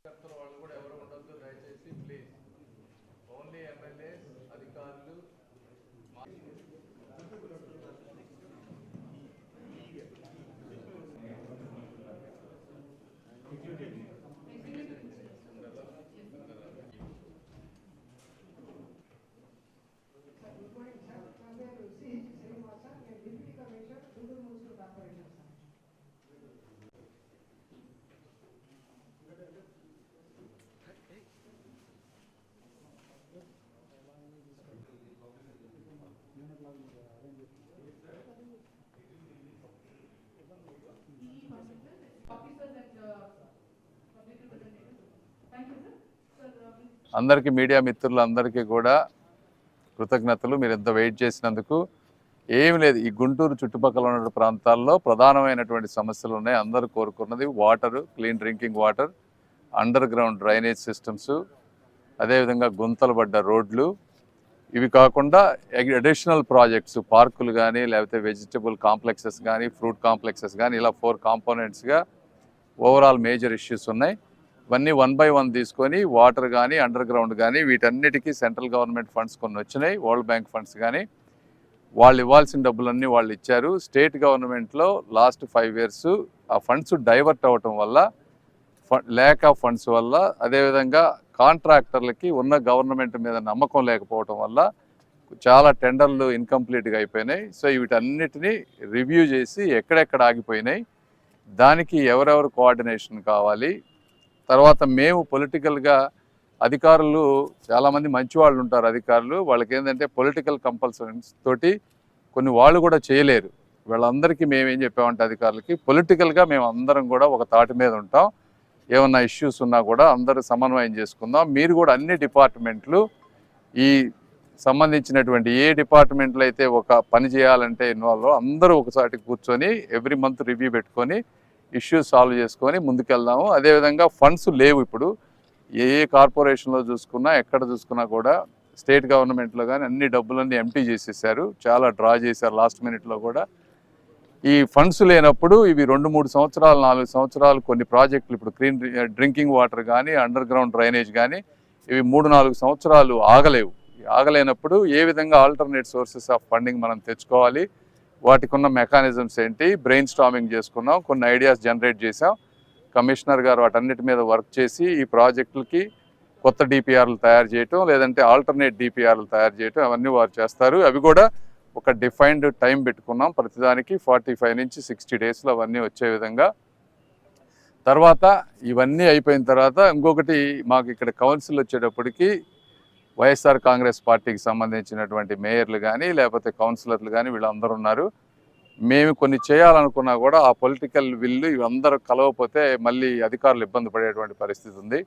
వాళ్ళు కూడా ఎవరు ఉండొద్దు దయచేసి ప్లీజ్. ఓన్లీ ఎమ్మెల్యేస్, అధికారులు. అందరికీ మీడియా మిత్రులందరికీ కూడా కృతజ్ఞతలు. మీరు ఎంత వెయిట్ చేసినందుకు. ఏమి లేదు, ఈ గుంటూరు చుట్టుపక్కల ఉన్న ప్రాంతాల్లో ప్రధానమైనటువంటి సమస్యలు ఉన్నాయి. అందరూ కోరుకున్నది water, clean drinking water, under ground drainage systems, అదేవిధంగా గుంతలు పడ్డ రోడ్లు. ఇవి కాకుండా అడిషనల్ ప్రాజెక్ట్స్, పార్కులు కానీ, లేకపోతే వెజిటబుల్ కాంప్లెక్సెస్ కానీ, ఫ్రూట్ కాంప్లెక్సెస్ కానీ, ఇలా 4 కాంపోనెంట్స్గా ఓవరాల్ మేజర్ ఇష్యూస్ ఉన్నాయి. ఇవన్నీ 1 by 1 తీసుకొని వాటర్ కానీ, అండర్ గ్రౌండ్ కానీ, వీటన్నిటికీ సెంట్రల్ గవర్నమెంట్ ఫండ్స్ కొన్ని వచ్చినాయి, వరల్డ్ బ్యాంక్ ఫండ్స్ కానీ. వాళ్ళు ఇవ్వాల్సిన డబ్బులన్నీ వాళ్ళు ఇచ్చారు. స్టేట్ గవర్నమెంట్లో లాస్ట్ 5 years ఆ ఫండ్స్ డైవర్ట్ అవ్వటం వల్ల, ల్యాక్ ఆఫ్ ఫండ్స్ వల్ల, అదేవిధంగా కాంట్రాక్టర్లకి ఉన్న గవర్నమెంట్ మీద నమ్మకం లేకపోవటం వల్ల చాలా టెండర్లు ఇన్కంప్లీట్గా అయిపోయినాయి. సో వీటన్నిటినీ రివ్యూ చేసి ఎక్కడెక్కడ ఆగిపోయినాయి, దానికి ఎవరెవరు కోఆర్డినేషన్ కావాలి. తర్వాత మేము పొలిటికల్గా అధికారులు చాలామంది మంచి వాళ్ళు ఉంటారు. అధికారులు వాళ్ళకి ఏంటంటే పొలిటికల్ కంపల్సరీస్ తోటి కొన్ని వాళ్ళు కూడా చేయలేరు. వీళ్ళందరికీ మేమేం చెప్పామంటే అధికారులకి పొలిటికల్గా మేము అందరం కూడా ఒక తాటి మీద ఉంటాం. ఏమన్నా ఇష్యూస్ ఉన్నా కూడా అందరూ సమన్వయం చేసుకుందాం. మీరు కూడా అన్ని డిపార్ట్మెంట్లు ఈ సంబంధించినటువంటి ఏ డిపార్ట్మెంట్లో అయితే ఒక పని చేయాలంటే ఇన్వాల్వ్ అందరూ ఒకసారి కూర్చొని ఎవ్రీ మంత్ రివ్యూ పెట్టుకొని ఇష్యూస్ సాల్వ్ చేసుకొని ముందుకెళ్దాము. అదేవిధంగా ఫండ్స్ లేవు ఇప్పుడు. ఏ కార్పొరేషన్లో చూసుకున్నా, ఎక్కడ చూసుకున్నా కూడా స్టేట్ గవర్నమెంట్లో కానీ అన్ని డబ్బులన్నీ ఎంటీ చేసేసారు, చాలా డ్రా చేశారు లాస్ట్ మినిట్లో కూడా. ఈ ఫండ్స్ లేనప్పుడు ఇవి 2-3 సంవత్సరాలు, 4 సంవత్సరాలు కొన్ని ప్రాజెక్టులు, ఇప్పుడు క్లీన్ డ్రింకింగ్ వాటర్ కానీ, అండర్ గ్రౌండ్ డ్రైనేజ్ కానీ, ఇవి 3-4 సంవత్సరాలు ఆగలేవు. ఆగలేనప్పుడు ఏ విధంగా ఆల్టర్నేట్ సోర్సెస్ ఆఫ్ ఫండింగ్ మనం తెచ్చుకోవాలి, వాటికి ఉన్న మెకానిజమ్స్ ఏంటి, బ్రెయిన్ స్టార్మింగ్ చేసుకున్నాం, కొన్ని ఐడియాస్ జనరేట్ చేసాం. కమిషనర్ గారు వాటన్నిటి మీద వర్క్ చేసి ఈ ప్రాజెక్టులకి కొత్త డిపిఆర్లు తయారు చేయటం, లేదంటే ఆల్టర్నేట్ డిపిఆర్లు తయారు చేయటం, అవన్నీ వారు చేస్తారు. అవి కూడా ఒక డిఫైన్డ్ టైం పెట్టుకున్నాం ప్రతిదానికి. 45 నుంచి 60 డేస్లో అవన్నీ వచ్చే విధంగా. తర్వాత ఇవన్నీ అయిపోయిన తర్వాత ఇంకొకటి, మాకు ఇక్కడ కౌన్సిల్ వచ్చేటప్పటికి వైఎస్ఆర్ కాంగ్రెస్ పార్టీకి సంబంధించినటువంటి మేయర్లు కానీ, లేకపోతే కౌన్సిలర్లు కానీ వీళ్ళందరూ ఉన్నారు. మేము కొన్ని చేయాలనుకున్నా కూడా ఆ పొలిటికల్ విల్లు ఇవందరూ కలవకపోతే మళ్ళీ అధికారులు ఇబ్బంది పడేటువంటి పరిస్థితి ఉంది.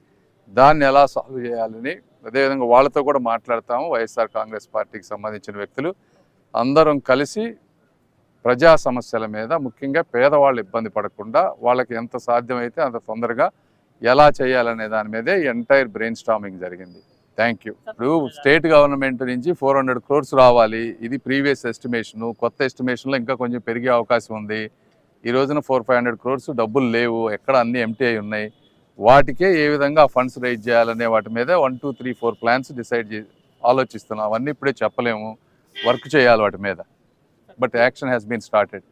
దాన్ని ఎలా సాల్వ్ చేయాలని అదేవిధంగా వాళ్ళతో కూడా మాట్లాడతాము. వైఎస్ఆర్ కాంగ్రెస్ పార్టీకి సంబంధించిన వ్యక్తులు అందరం కలిసి ప్రజా సమస్యల మీద, ముఖ్యంగా పేదవాళ్ళు ఇబ్బంది పడకుండా వాళ్ళకి ఎంత సాధ్యమైతే అంత తొందరగా ఎలా చేయాలనే దాని మీదే ఎంటైర్ బ్రెయిన్ స్టార్మింగ్ జరిగింది. Thank you. ఇప్పుడు స్టేట్ గవర్నమెంట్ నుంచి 400 crores రావాలి. ఇది ప్రీవియస్ ఎస్టిమేషను. కొత్త ఎస్టిమేషన్లో ఇంకా కొంచెం పెరిగే అవకాశం ఉంది. ఈ రోజున 400-500 crores డబ్బులు లేవు, ఎక్కడ అన్నీ ఎంటీ అయి ఉన్నాయి. వాటికే ఏ విధంగా ఫండ్స్ రైజ్ చేయాలనే వాటి మీద 1, 2, 3, 4 ప్లాన్స్ డిసైడ్ ఆలోచిస్తున్నాం. అవన్నీ ఇప్పుడే చెప్పలేము, వర్క్ చేయాలి వాటి మీద. But action has been started.